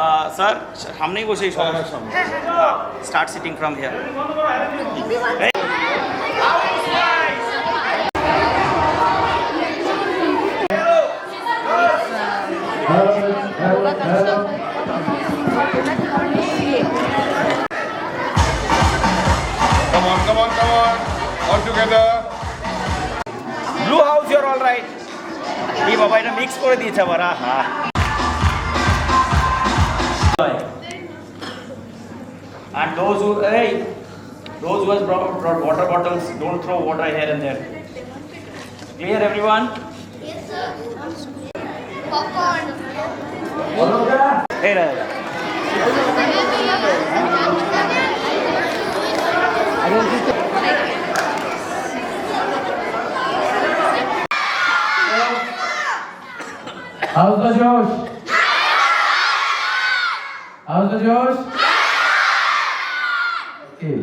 Sir, हमने ही बोले start sitting from here. Hey. Come on, all together. Blue house, you're all right. ये बाबा इन्हें mix कर दी था बरा. And those who has brought water bottles, don't throw water here and there. Clear, everyone? Yes, sir. Popcorn. Hey, Raj. How's the Josh? How's the Josh? Okay.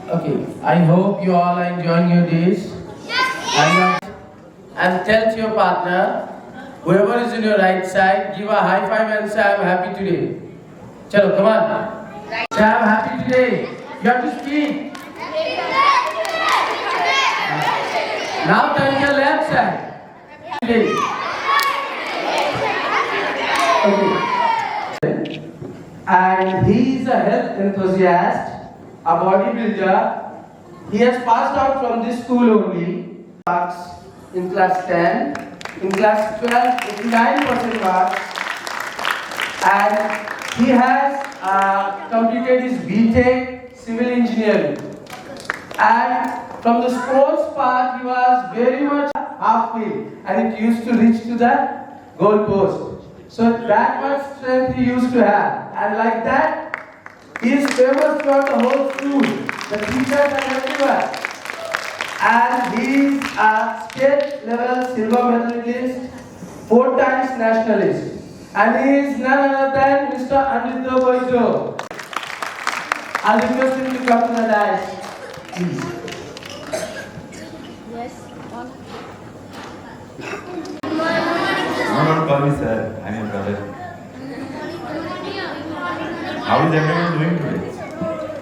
Okay. I hope you all are enjoying your days. And tell to your partner, whoever is in your right side, give a high five and say I'm happy today. Chalo, come on. Say I'm happy today. You have to speak. Now turn your left side. Okay. And he is a health enthusiast, a bodybuilder. He has passed out from this school only. Marks in class 10, in class 12, 89% marks. And he has completed his BTech Civil Engineering. And from the sports part, he was very much halfway, and it used to reach to the goal post. So that much strength he used to have, and like that, he is famous throughout the whole school, the teachers and everywhere. And he is a state level silver medalist, 4 times nationalist, and he is none other than Mr. Aniruddha Baidya. I'll request him to come to the dais, please. Don't call me sir, I'm your brother. How is everyone doing today?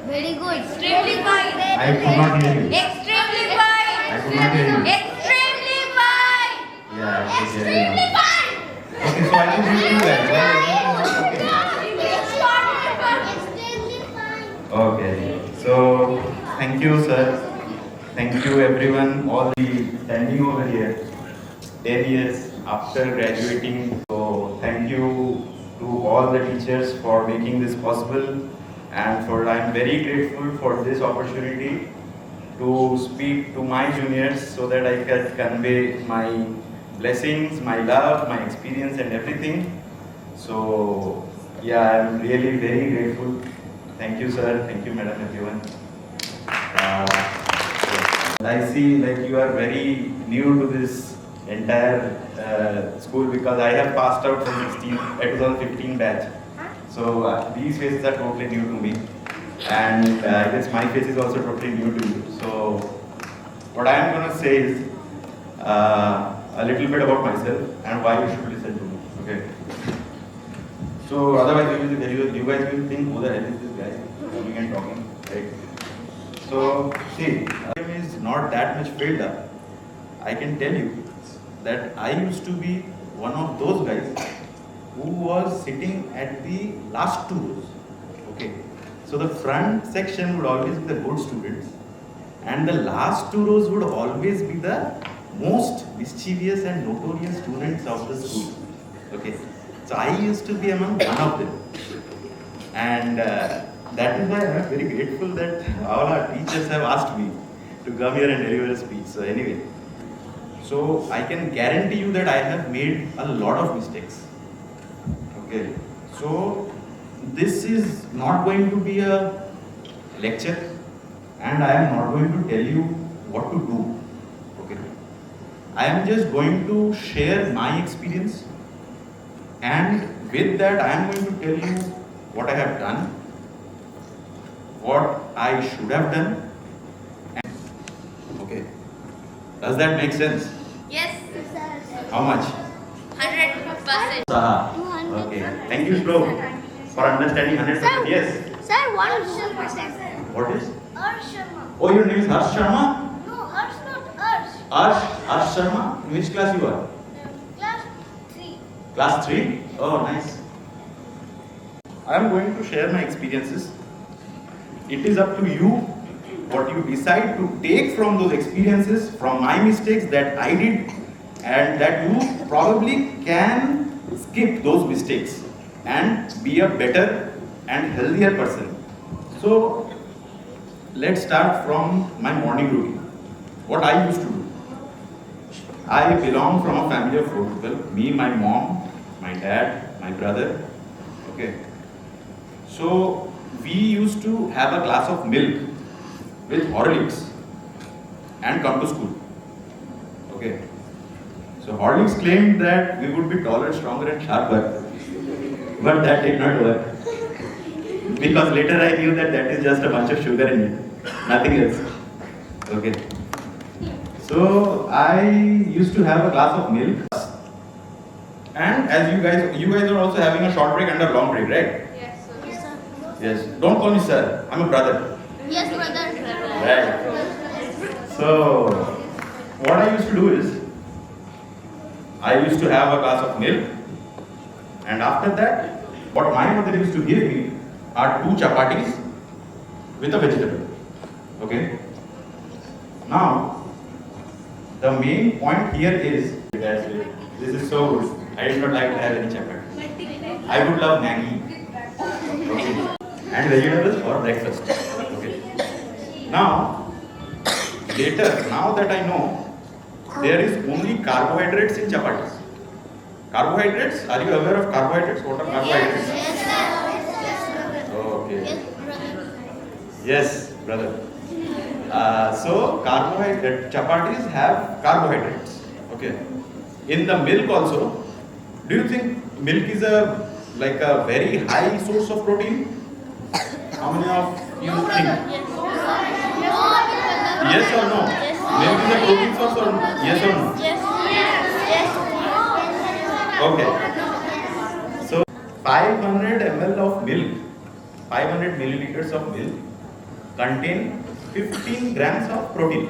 Very good. Extremely fine. I could not hear you. Extremely fine. I could not hear you. Extremely fine. Yeah, okay, Extremely fine. okay, so I will give you that. Extremely fine. Okay, so thank you sir. Thank you everyone, all the standing over here. 10 years after graduating. So thank you to all the teachers for making this possible, and I'm very grateful for this opportunity to speak to my juniors so that I can convey my blessings, my love, my experience and everything. So yeah, I'm really very grateful. Thank you sir, thank you madam, everyone. I see like you are very new to this entire school, because I have passed out from 2015 batch. So these faces are totally new to me, and I guess my face is also totally new to you. So what I am going to say is a little bit about myself and why you should listen to me. Okay. So otherwise you guys will think, who the hell is this guy coming and talking, right? So see, time is not that much filled up. I can tell you that I used to be one of those guys who was sitting at the last 2 rows. Okay, so the front section would always be the good students, and the last 2 rows would always be the most mischievous and notorious students of the school. Okay, so I used to be among one of them, and that is why I am very grateful that all our teachers have asked me to come here and deliver a speech. So anyway, so I can guarantee you that I have made a lot of mistakes. Okay, so this is not going to be a lecture, and I am not going to tell you what to do. Okay, I am just going to share my experience, and with that I am going to tell you what I have done, what I should have done. Okay, does that make sense? Yes. How much? Saha. Okay. Thank you, Shloka, for understanding 100%. Yes. Sir, one Sharma. What is? Harsh Sharma. Oh, your name is Harsh Sharma? No, Harsh not Harsh. Harsh Sharma? In which class you are? Class 3. Class 3? Oh, nice. I am going to share my experiences. It is up to you what you decide to take from those experiences, from my mistakes that I did, and that you probably can skip those mistakes and be a better and healthier person. So, let's start from my morning routine. What I used to do. I belong from a family of 4 people. Me, my mom, my dad, my brother. Okay. So we used to have a glass of milk with Horlicks and come to school. Okay. So Horlicks claimed that we would be taller, stronger and sharper. But that did not work. Because later I knew that that is just a bunch of sugar in it. Nothing else. Okay. So I used to have a glass of milk. And as you guys are also having a short break and a long break, right? Yes. Don't call me sir. I'm a brother. Yes, brother. Right. So, what I used to do is, I used to have a glass of milk, and after that, what my mother used to give me are 2 chapatis with a vegetable. Okay. Now, the main point here is, this is so good. I did not like to have any chapati. I would love Maggi. Okay. And vegetables for breakfast. Okay. Now that I know, there is only carbohydrates in chapatis. Carbohydrates? Are you aware of carbohydrates? What are carbohydrates? Okay. Yes, brother. Yes, brother. So chapatis have carbohydrates. Okay. In the milk also, do you think milk is a very high source of protein? How many of you think? Yes or no? Milk is a protein source or no? Yes or no? Okay. So 500 ml of milk, 500 milliliters of milk contain 15 grams of protein.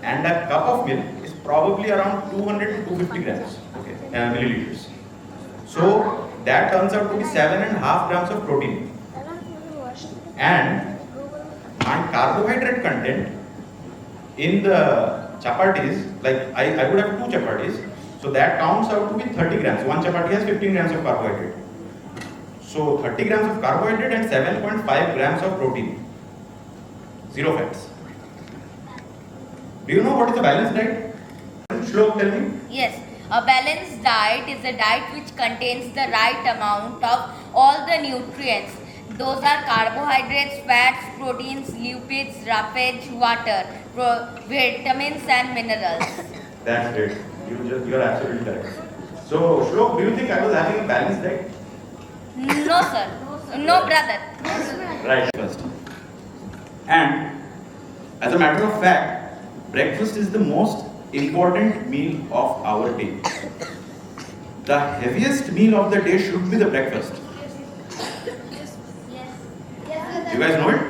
And a cup of milk is probably around 200 to 250 grams, okay, milliliters. So that turns out to be 7.5 grams of protein. And my carbohydrate content in the chapatis, I would have 2 chapatis, so that counts out to be 30 grams. One chapati has 15 grams of carbohydrate. So 30 grams of carbohydrate and 7.5 grams of protein. 0 fats. Do you know what is a balanced diet? Shlok, tell me. Yes, a balanced diet is a diet which contains the right amount of all the nutrients. Those are carbohydrates, fats, proteins, lipids, roughage, water, vitamins and minerals. That's great. You are absolutely correct. So, Shlok, do you think I was having a balanced diet? No, sir. No, brother. Right, first. And as a matter of fact, breakfast is the most important meal of our day. The heaviest meal of the day should be the breakfast. You guys know it?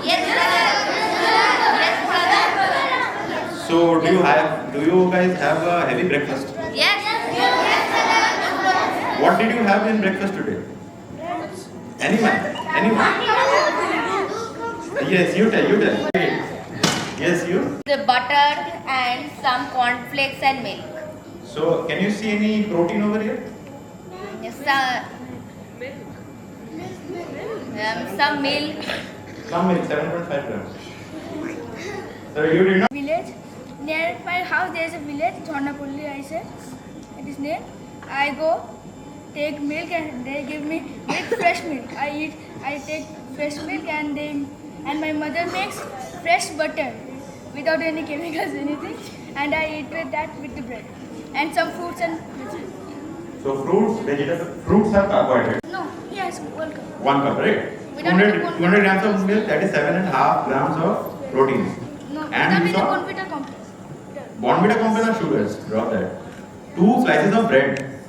Yes, brother. So do you guys have a heavy breakfast? Yes. What did you have in breakfast today? Anyone? Yes, you tell. Yes, you? The butter and some cornflakes and milk. So can you see any protein over here? Yes, some milk. Some milk, 7.5 grams. So you did not? Village. Near my house there is a village, Thornapulli I say. It is named. I go, take milk and they give me fresh milk. I take fresh milk and my mother makes fresh butter without any chemicals, anything. And I eat with that with the bread. And some fruits and vegetables. So fruits have carbohydrates. No, yes, 1 cup. 1 cup, right? We don't have 200 grams of milk, that is 7.5 grams of protein. No, And with you the saw Bonvita complex. Bonvita complex are sugars, drop that. 2 slices of bread,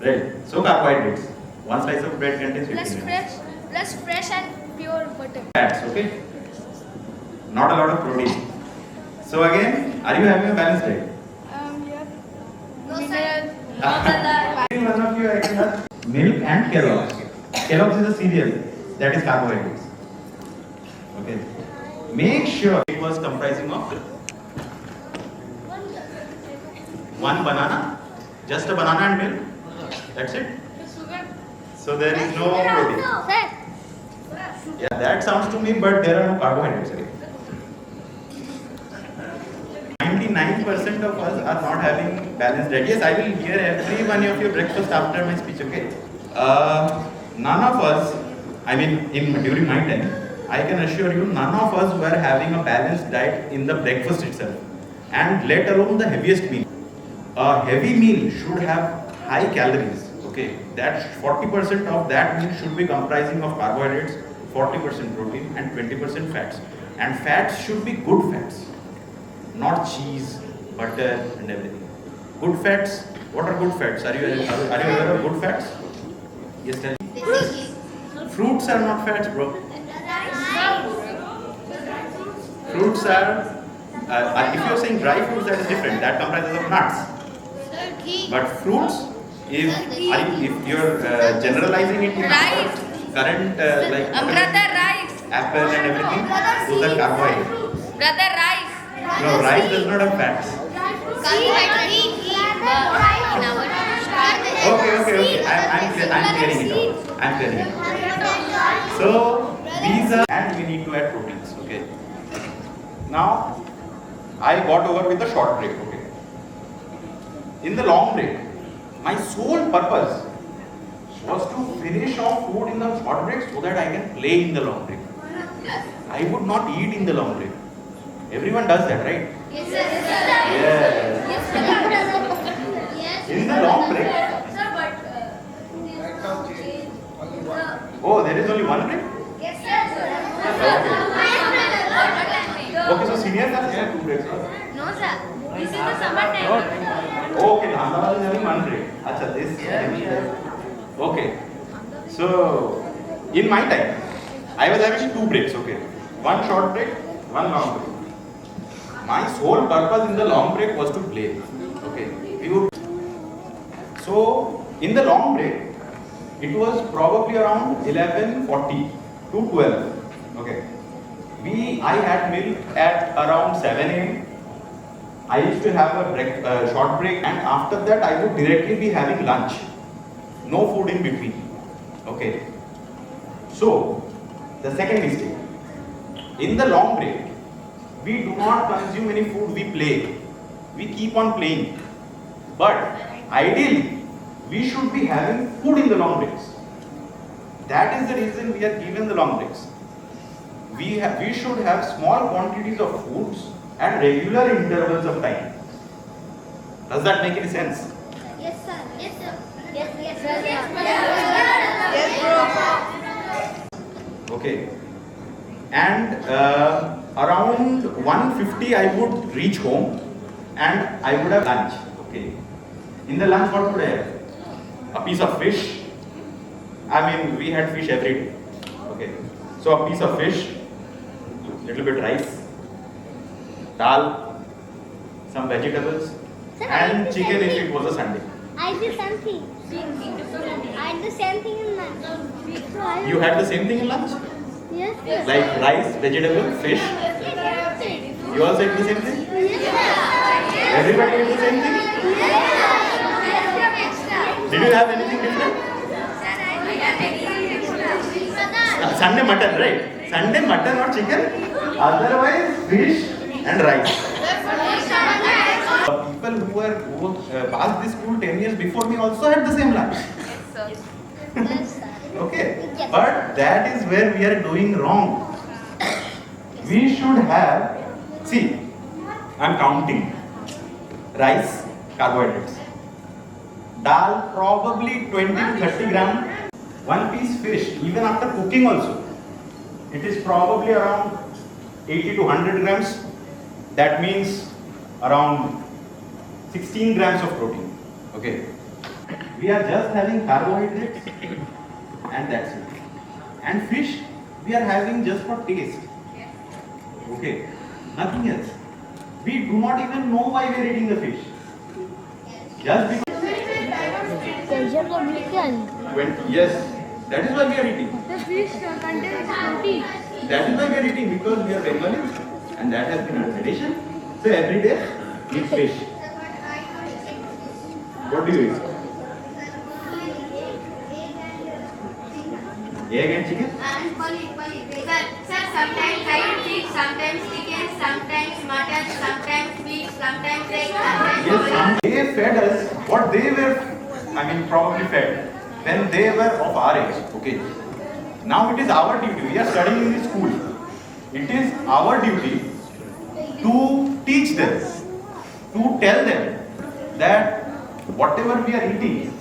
Right. So carbohydrates. One slice of bread contains 15 grams. Plus fresh and pure butter. Fats, okay? Not a lot of protein. So again, are you having a balanced diet? Yeah. No, sir. Mineral. One of you actually has milk and Kellogg's. Kellogg's is a cereal that is carbohydrates. Okay. Make sure it was comprising of one banana, just a banana and milk. That's it. So there is no protein. Sir. Yeah, that sounds to me, but there are no carbohydrates again. 99% of us are not having balanced diet. Yes, I will hear every one of your breakfast after my speech, okay? None of us, I mean, during my time, I can assure you, none of us were having a balanced diet in the breakfast itself, and let alone the heaviest meal. A heavy meal should have high calories, okay? That 40% of that meal should be comprising of carbohydrates, 40% protein, and 20% fats. And fats should be good fats, not cheese, butter, and everything. Good fats. What are good fats? Are you aware of good fats? Yes, tell me. Fruits are not fats, bro. Fruits are. If you are saying dry fruits, that is different. That comprises of nuts. But fruits, if you are generalizing it in Rice. current like Brother, rice. apple and everything, those are carbohydrates. Brother, rice. No, rice does not have fats. Okay. I'm clearing it out. I'm clearing it out. So these are, and we need to add proteins. Okay. Now I got over with the short break. Okay. In the long break, my sole purpose was to finish off food in the short break so that I can play in the long break. I would not eat in the long break. Everyone does that, right? Yes, sir. Yes. In the long break. Oh, there is only one break? Yes, sir. Okay, so seniors are having two breaks. Right? No, sir. This is the summer time. Okay, Ahmedabad is having one break. Acha, this. Okay. So, in my time, I was having two breaks, okay. One short break, one long break. My sole purpose in the long break was to play. Okay. So, in the long break, it was probably around 11:40 to 12. Okay. I had milk at around 7 a.m. I used to have a short break, and after that I would directly be having lunch. No food in between. Okay. So, the second mistake. In the long break, we do not consume any food, we play. We keep on playing. But ideally, we should be having food in the long breaks. That is the reason we are given the long breaks. We should have small quantities of foods at regular intervals of time. Does that make any sense? Yes, sir. Yes, sir. Yes, Okay. And around 1:50 I would reach home and I would have lunch. Okay. In the lunch, what would I have? A piece of fish. I mean, we had fish every day. Okay. So a piece of fish, little bit rice, dal, some vegetables, Sir, and chicken if it was a Sunday. I do something. I do same thing in lunch. You had the same thing in lunch? Yes. Like rice, vegetable, fish. You also ate the same thing? Everybody ate the same thing? Did you have anything different? Sunday mutton, right? Sunday mutton or chicken? Otherwise fish and rice. People who passed this school 10 years before me also had the same lunch. Yes, sir. Okay, but that is where we are doing wrong. We should have, see, I am counting. Rice, carbohydrates. Dal, probably 20 to 30 gram. One piece fish, even after cooking also, it is probably around 80 to 100 grams. That means around 16 grams of protein. Okay. we are just having carbohydrates and that's it. And fish, we are having just for taste. Okay, nothing else. We do not even know why we are eating the fish. Just because. Yes, that is why we are eating. The fish contains protein. That is why we are eating, because we are Bengalis and that has been our tradition. So every day eat fish. What do you eat? Egg and chicken? Sir, sometimes I eat fish, sometimes chicken, sometimes mutton, sometimes fish, sometimes egg, Yes, they fed us what they were, probably fed when they were of our age. Okay. Now it is our duty. We are studying in the school. It is our duty to teach them, to tell them that whatever we are eating,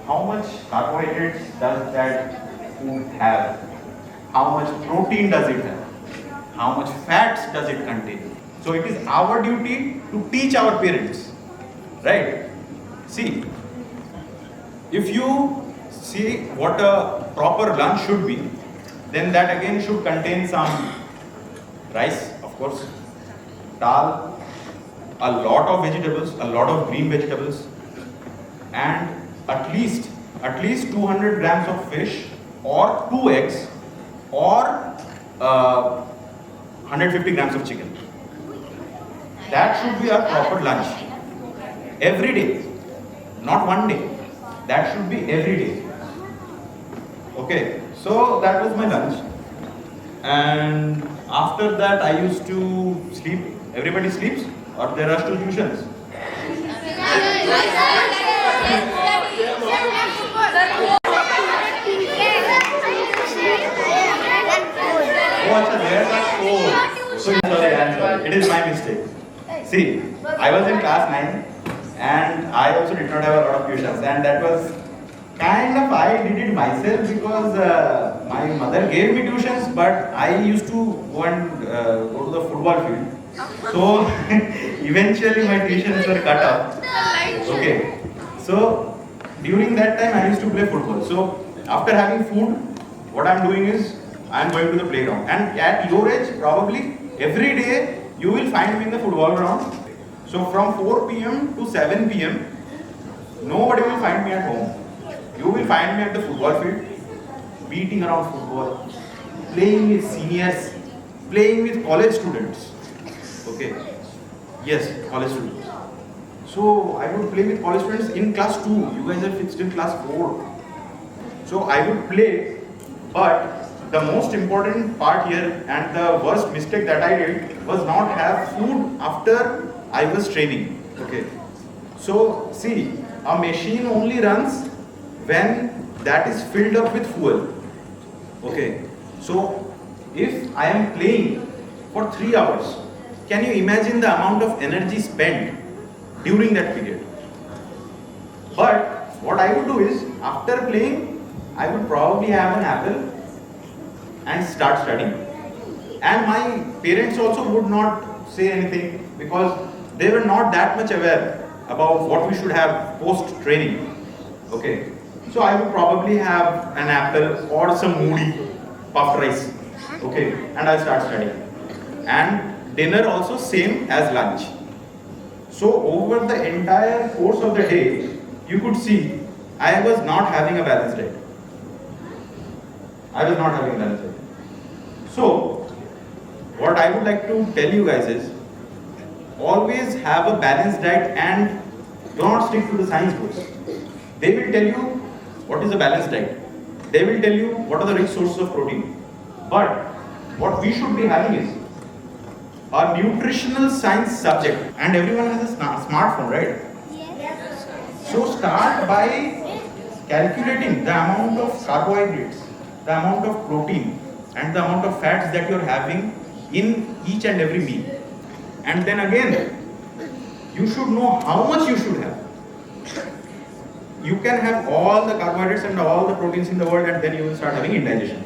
how much carbohydrates does that food have? How much protein does it have? How much fats does it contain? So it is our duty to teach our parents, right? See, if you see what a proper lunch should be, then that again should contain some rice, of course, dal, a lot of vegetables, a lot of green vegetables, and at least 200 grams of fish, or 2 eggs, or 150 grams of chicken. That should be our proper lunch. Every day, not one day. That should be every day. Okay, so that was my lunch. And after that, I used to sleep. Everybody sleeps, or they rush to tuitions? Oh, achha, there are 4. So you know the answer. It is my mistake. See, I was in class 9 and I also did not have a lot of tuitions, and that was kind of, I did it myself because my mother gave me tuitions, but I used to go to the football field. So eventually my tuitions were cut off. Okay. So during that time I used to play football. So after having food, what I'm doing is I'm going to the playground. And at your age, probably every day you will find me in the football ground. So from 4 p.m. to 7 p.m, nobody will find me at home. You will find me at the football field, beating around football, playing with seniors, playing with college students. Okay. Yes, college students. So I would play with college students in class 2. You guys are fixed in class 4. So I would play, but the most important part here and the worst mistake that I did was not have food after I was training. Okay. So see, a machine only runs when that is filled up with fuel. Okay. So if I am playing for 3 hours, can you imagine the amount of energy spent during that period? But what I would do is, after playing, I would probably have an apple and start studying. And my parents also would not say anything because they were not that much aware about what we should have post training. Okay. So I would probably have an apple or some moody puffed rice. Okay. And I'll start studying. And dinner also same as lunch. So over the entire course of the day, you could see I was not having a balanced diet. I was not having a balanced diet. So what I would like to tell you guys is, always have a balanced diet and do not stick to the science books. They will tell you what is a balanced diet. They will tell you what are the rich sources of protein. But what we should be having is a nutritional science subject, and everyone has a smartphone, right? Yes. So start by calculating the amount of carbohydrates, the amount of protein, and the amount of fats that you are having in each and every meal. And then again, you should know how much you should have. You can have all the carbohydrates and all the proteins in the world, and then you will start having indigestion.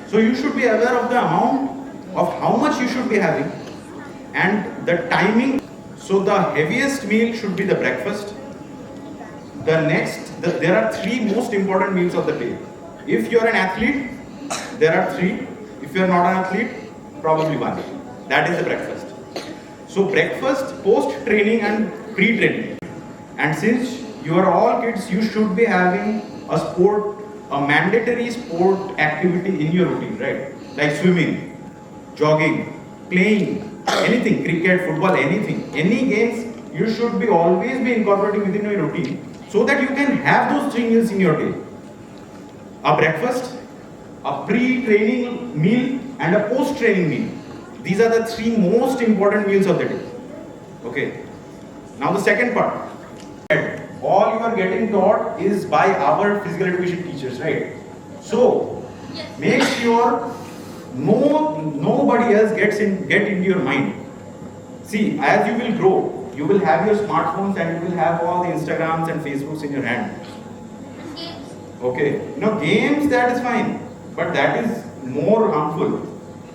So you should be aware of the amount of how much you should be having and the timing. So the heaviest meal should be the breakfast, there are three most important meals of the day. If you are an athlete, there are three. If you are not an athlete, probably one. That is the breakfast. So breakfast, post-training and pre-training. And since you are all kids, you should be having a mandatory sport activity in your routine, right? Like swimming, jogging, playing, anything, cricket, football, anything. Any games, you should be always be incorporating within your routine so that you can have those 3 meals in your day. A breakfast, a pre-training meal and a post-training meal. These are the 3 most important meals of the day. Okay. Now the second part. All you are getting taught is by our physical education teachers, right? So make sure nobody else get into your mind. See, as you will grow, you will have your smartphones and you will have all the Instagrams and Facebooks in your hand. Okay, games, that is fine, but that is more harmful.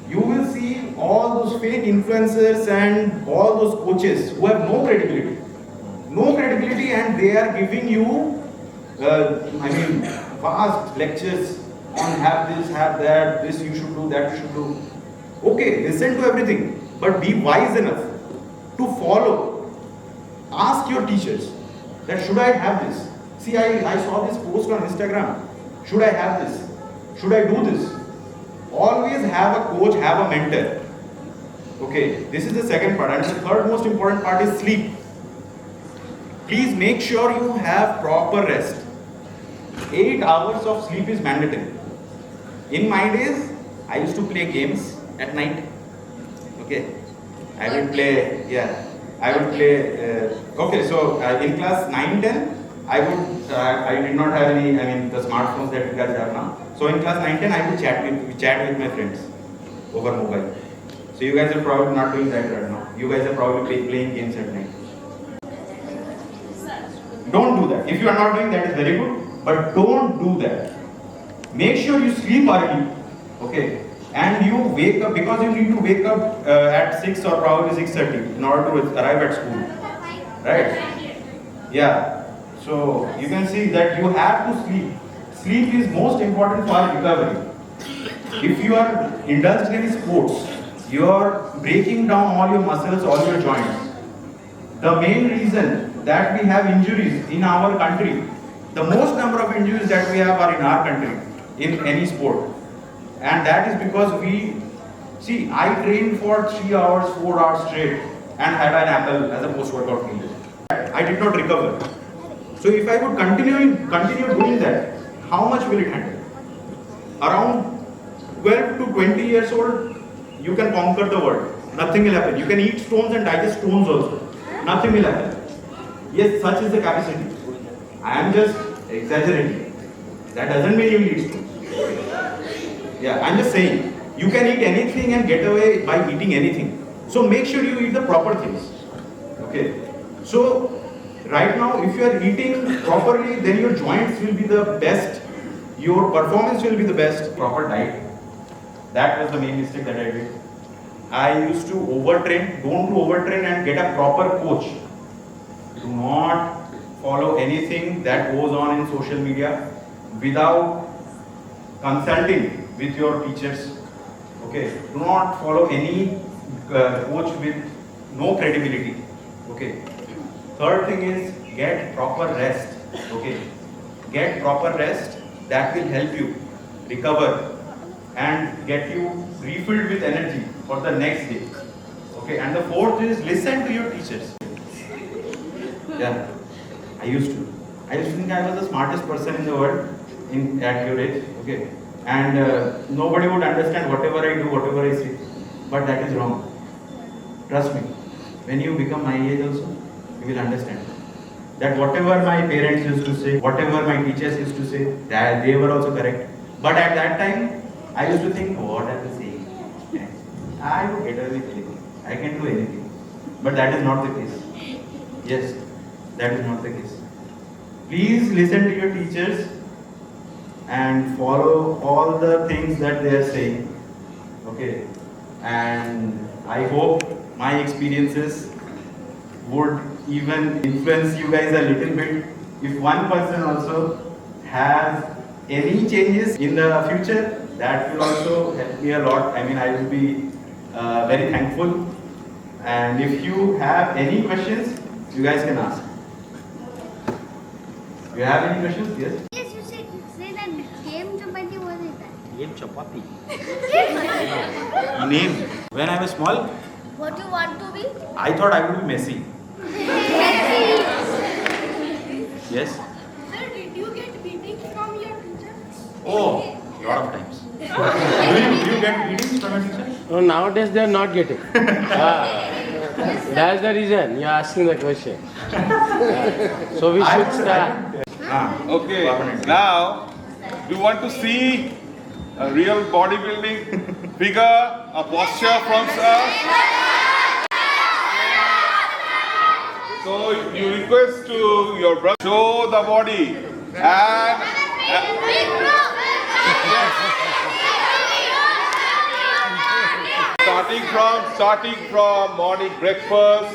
You will see all those fake influencers and all those coaches who have no credibility. And they are giving you, vast lectures on have this, have that, this you should do, that you should do. Okay, listen to everything, but be wise enough to follow. Ask your teachers that should I have this? See, I saw this post on Instagram. Should I have this? Should I do this? Always have a coach, have a mentor. Okay, this is the second part. And the third most important part is sleep. Please make sure you have proper rest. 8 hours of sleep is mandatory. In my days, I used to play games at night. Okay, I would play, okay, so in class 9-10, I did not have any, the smartphones that you guys have now. So in class 9-10, I would chat with my friends over mobile. So you guys are probably not doing that right now. You guys are probably playing games at night. Don't do that. If you are not doing that, is very good, but don't do that. Make sure you sleep early, okay? And you wake up, because you need to wake up at 6 or probably 6:30 in order to arrive at school, right? Yeah. So you can see that you have to sleep. Sleep is most important for recovery. If you are indulged in sports, you are breaking down all your muscles, all your joints. The main reason that we have injuries in our country, the most number of injuries that we have are in our country, in any sport. And that is because I trained for 3 hours, 4 hours straight and had an apple as a post-workout meal. I did not recover. So if I would continue doing that, how much will it handle? Around 12 to 20 years old, you can conquer the world. Nothing will happen. You can eat stones and digest stones also. Nothing will happen. Yes, such is the capacity. I am just exaggerating. That doesn't mean you will eat stones. Yeah, I'm just saying, you can eat anything and get away by eating anything. So make sure you eat the proper things. Okay. So right now, if you are eating properly, then your joints will be the best. Your performance will be the best. Proper diet. That was the main mistake that I did. I used to overtrain. Don't do overtrain and get a proper coach. Do not follow anything that goes on in social media without consulting with your teachers. Okay. Do not follow any coach with no credibility. Okay. Third thing is get proper rest. Okay. Get proper rest. That will help you recover and get you refilled with energy for the next day. Okay. And the fourth is listen to your teachers. Yeah. I used to think I was the smartest person in the world at your age. Okay. And nobody would understand whatever I do, whatever I say. But that is wrong. Trust me. When you become my age also, you will understand that whatever my parents used to say, whatever my teachers used to say, that they were also correct. But at that time, I used to think, what are they saying? I will get away with anything. I can do anything. But that is not the case. Yes, that is not the case. Please listen to your teachers and follow all the things that they are saying. Okay. And I hope my experiences would even influence you guys a little bit if one person also has any changes in the future, that will also help me a lot. I mean, I will be very thankful. And if you have any questions, you guys can ask. You have any questions? Yes? Yes, you say that game chapati, what is that? Game chapati. Name. When I was small, What do you want to be? I thought I would be Messi. Yes. Sir, did you get beating from your teacher? Oh, lot of times. Do you get beatings from a teacher? No, nowadays they are not getting. That's the reason you are asking the question. So we should start. Okay, now, do you want to see a real bodybuilding figure, a posture from us? So you request to your brother, show the body and starting from morning breakfast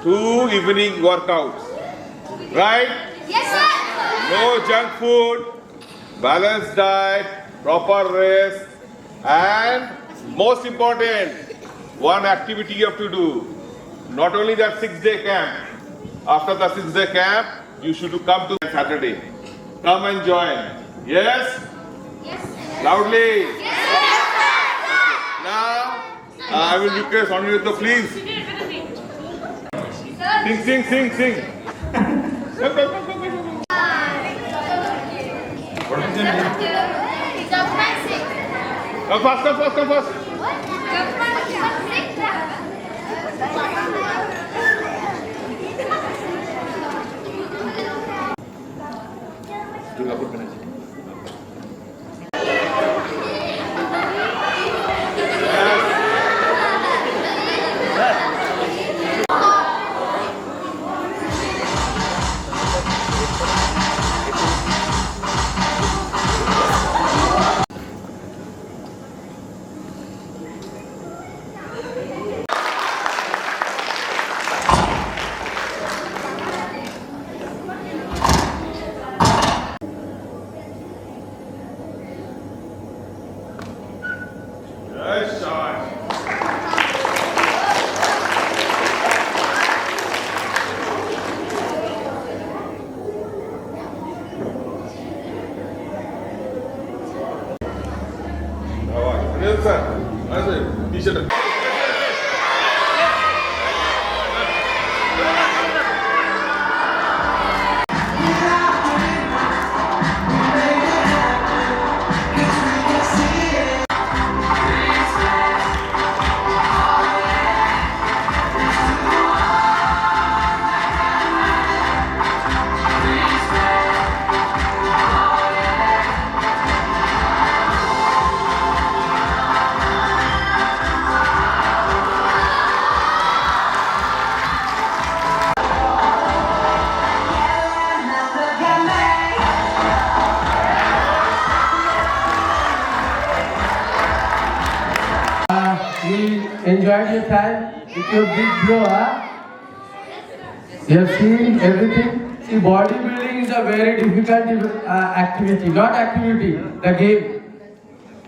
to evening workouts, right? Yes, sir. No junk food, balanced diet, proper rest, and most important, one activity you have to do. Not only that 6-day camp. After the 6-day camp, you should come to Saturday. Come and join. Yes? Yes. Loudly. Now, I will request Aniruddha, please. Sing. Come. What is your name? Jump and sing. Come fast. Jump and sing. Nice shot. T-shirt. You enjoyed your time with your big bro, huh? You have seen everything. See, bodybuilding is a very difficult activity, not activity, the game.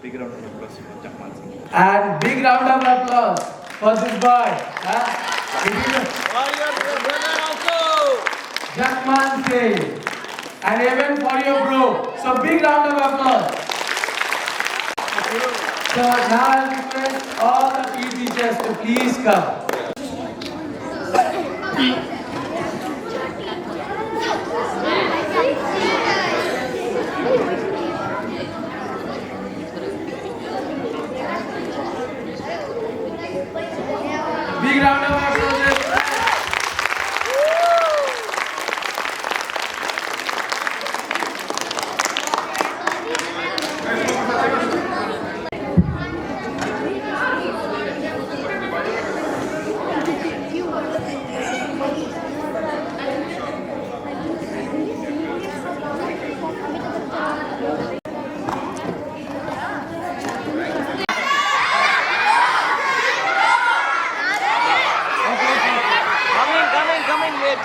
Big round of applause for Jackman Singh. And big round of applause for this boy. Huh? Jackman Singh. And even for your bro. So big round of applause. So now I request all the PE teachers to please come. Big round of applause. Coming, wait.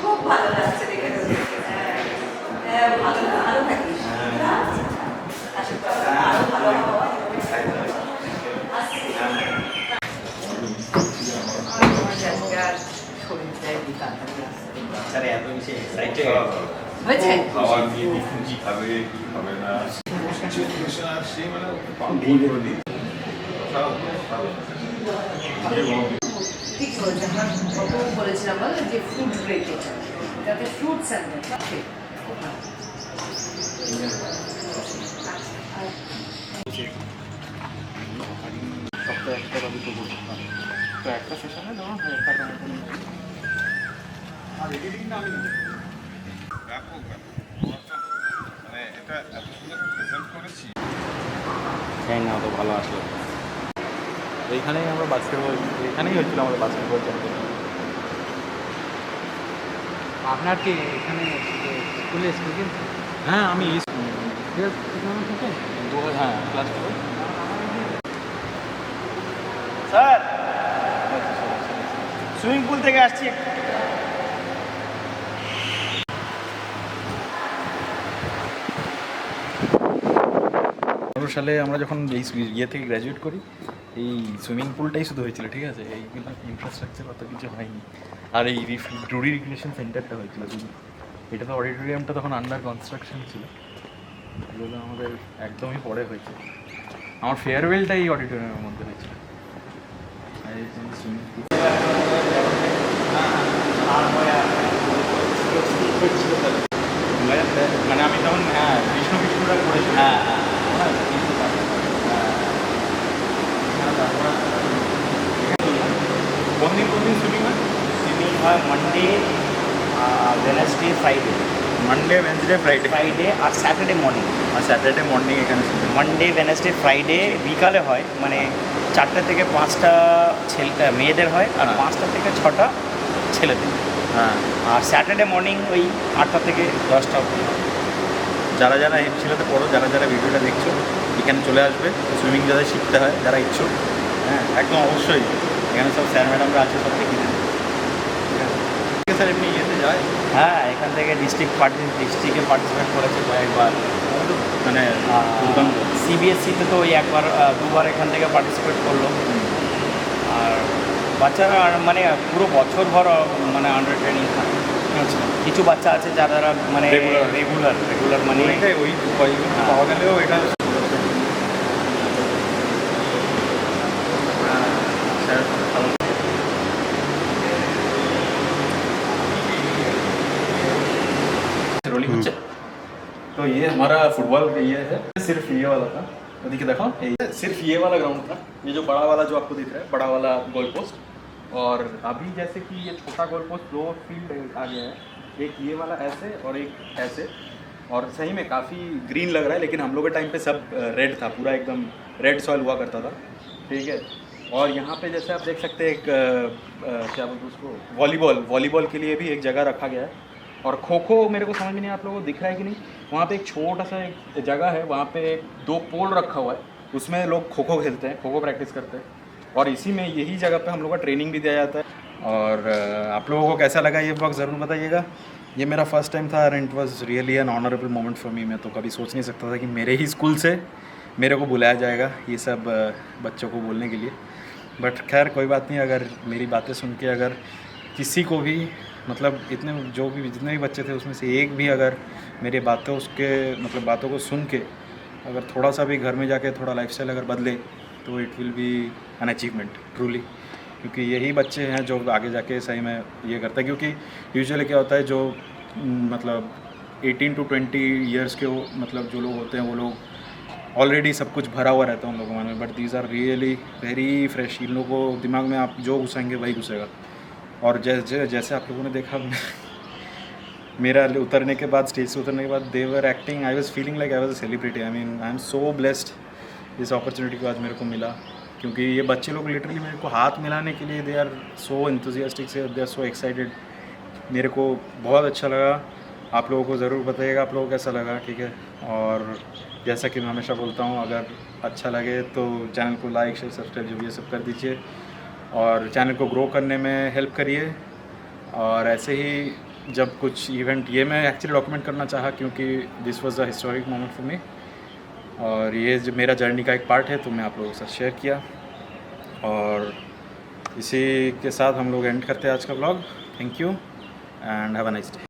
খুব ভালো লাগছে দেখে ভালো ভালো থাকিস আরো ভালো হওয়া শরীরটাই বিকালে আরে এত বেশি এক্সাইটেড হয়েছে খাবার নিয়ে দেখুন কি খাবে কি খাবে না সিচুয়েশন আর সেই মানে কন্ট্রোল করে দিই ঠিক বলছে আমরা কত বলেছিলাম বলো যে ফ্রুট ব্রেক এটা যাতে ফ্রুট স্যান্ডউইচ আছে তো একটা সেশনে ধরুন 1000 টাকা আর এডিটিংটা আমি ব্যাপক মানে এটা এত সুন্দর প্রেজেন্ট করেছি জানি না তো ভালো আসলো এইখানেই আমরা বাস্কেটবল এখানেই হচ্ছিল আমাদের বাস্কেটবল চ্যাম্পিয়ন আপনার কি এখানে স্কুলে স্টুডেন্ট? হ্যাঁ আমি হ্যাঁ ক্লাস স্যার সুইমিং পুল থেকে আসছি 2015 সালে আমরা যখন এই ইয়ে থেকে গ্র্যাজুয়েট করি এই সুইমিং পুলটাই শুধু হয়েছিল, ঠিক আছে, এইগুলো ইনফ্রাস্ট্রাকচার অত কিছু হয়নি। আর এই রুরি রিক্রিয়েশন সেন্টারটা হয়েছিল শুধু, এটা তো অডিটোরিয়ামটা তখন আন্ডার কনস্ট্রাকশন ছিল, এগুলো আমাদের একদমই পরে হয়েছে। আমার ফেয়ারওয়েলটা এই অডিটোরিয়ামের মধ্যে হয়েছিল। সুইমিং পুল মানে আমি তখন বিষ্ণুটা করেছি। হ্যাঁ কোন দিন সুইমিং হয়? সুইমিং হয় Monday, Wednesday, Friday. Monday, Wednesday, Friday আর স্যাটারডে মর্নিং। আর স্যাটারডে মর্নিং এখানে মানডে, ওয়েডনেসডে, ফ্রাইডে বিকালে হয়, মানে 4টা থেকে 5টা মেয়েদের হয় আর 5টা থেকে 6টা ছেলেদের। হ্যাঁ, আর স্যাটারডে মর্নিং ওই 8টা থেকে 10টা অবধি। যারা এমসিলাতে পড়ো, যারা ভিডিওটা দেখছো, এখানে চলে আসবে। সুইমিং যাদের শিখতে হয়, যারা ইচ্ছুক, হ্যাঁ একদম অবশ্যই এখানে সব স্যার ম্যাডামরা আছে, সব দেখিয়ে দেন। ঠিক আছে স্যার, এমনি ইয়েতে যায়। হ্যাঁ, এখান থেকে ডিস্ট্রিক্টে পার্টিসিপেট করেছে কয়েকবার, মানে দুর্দান্ত। সিবিএসসিতে তো ওই একবার 2বার এখান থেকে পার্টিসিপেট করলো। আর বাচ্চারা মানে পুরো বছরভর মানে আন্ডার ট্রেনিং থাকে। আচ্ছা, কিছু বাচ্চা আছে যারা মানে রেগুলার মানে ওইটাই ওই পাওয়া গেলেও এটা रोलिंग होच्छे। तो ये हमारा फुटबॉल ये है, सिर्फ ये वाला था, देखिए देखो सिर्फ ये वाला ग्राउंड था, ये जो बड़ा वाला जो आपको दिख रहा है, बड़ा वाला गोल पोस्ट। और अभी जैसे कि ये छोटा गोल पोस्ट 2 फील्ड आ गया है, एक ये वाला ऐसे और एक ऐसे, और सही में काफ़ी ग्रीन लग रहा है, लेकिन हम लोग के टाइम पे सब रेड था, पूरा एकदम रेड सॉइल हुआ करता था। ठीक है, और यहाँ पे जैसे आप देख सकते हैं एक क्या बोलते हैं उसको, वॉलीबॉल के लिए भी एक जगह रखा गया है। और खो खो मेरे को समझ में नहीं आप लोगों को दिख रहा है कि नहीं, वहाँ पे एक छोटा सा एक जगह है, वहाँ पे 2 पोल रखा हुआ है, उसमें लोग खो खो खेलते हैं, खो खो प्रैक्टिस करते हैं, और इसी में यही जगह पे हम लोग का ट्रेनिंग भी दिया जाता है। और आप लोगों को कैसा लगा ये ब्लॉग ज़रूर बताइएगा। ये मेरा फर्स्ट टाइम था and it was really an honourable moment for me. मैं तो कभी सोच नहीं सकता था कि मेरे ही स्कूल से मेरे को बुलाया जाएगा ये सब बच्चों को बोलने के लिए। बट खैर कोई बात नहीं, अगर मेरी बातें सुन के अगर किसी को भी मतलब जितने भी बच्चे थे उसमें से एक भी अगर मेरी बातों बातों को सुन के अगर थोड़ा सा भी घर में जाके थोड़ा लाइफस्टाइल अगर बदले तो it will be an achievement truly, क्योंकि यही बच्चे हैं जो आगे जाके सही में ये करते हैं। क्योंकि यूजुअली क्या होता है, जो मतलब 18 to 20 ईयर्स के जो लोग होते हैं वो लोग ऑलरेडी सब कुछ भरा हुआ रहता है उन लोगों के मन में, but these are really very fresh. इन लोगों को दिमाग में आप जो घुसाएंगे वही घुसेगा। और जैसे आप लोगों ने देखा मेरा उतरने के बाद, स्टेज से उतरने के बाद, they were acting, I was feeling like I was a celebrity. I mean I am so blessed इस अपॉर्चुनिटी को आज मेरे को मिला, क्योंकि ये बच्चे लोग लिटरली मेरे को हाथ मिलाने के लिए दे आर सो एंथुसियास्टिक से, दे आर सो एक्साइटेड। मेरे को बहुत अच्छा लगा। आप लोगों को ज़रूर बताइएगा आप लोगों को कैसा लगा, ठीक है। और जैसा कि मैं हमेशा बोलता हूँ, अगर अच्छा लगे तो चैनल को लाइक शेयर सब्सक्राइब जो भी ये सब कर दीजिए और चैनल को ग्रो करने में हेल्प करिए। और ऐसे ही जब कुछ इवेंट, ये मैं एक्चुअली डॉक्यूमेंट करना चाहा क्योंकि this was a historic moment for me, और ये जो मेरा जर्नी का एक पार्ट है तो मैं आप लोगों के साथ शेयर किया। और इसी के साथ हम लोग एंड करते हैं आज का blog. Thank you and have a nice day.